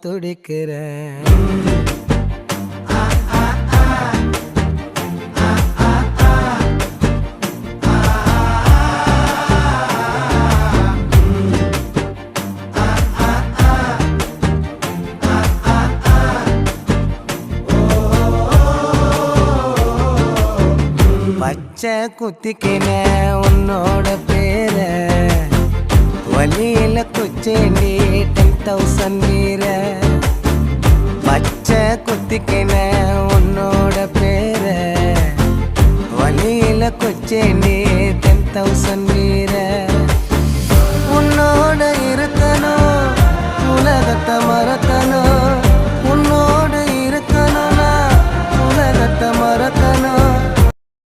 துடிக்கிறேன். பச்சை குத்திக்கின உன்னோட பேர வலியில குச்சேண்டி 10,000 வீர. பச்சை குத்திக்கின உன்னோட பேர வலியில குச்சேண்டி 10,000 வீர. உன்னோட இருக்கணும், உலகத்தை மறக்கணும்,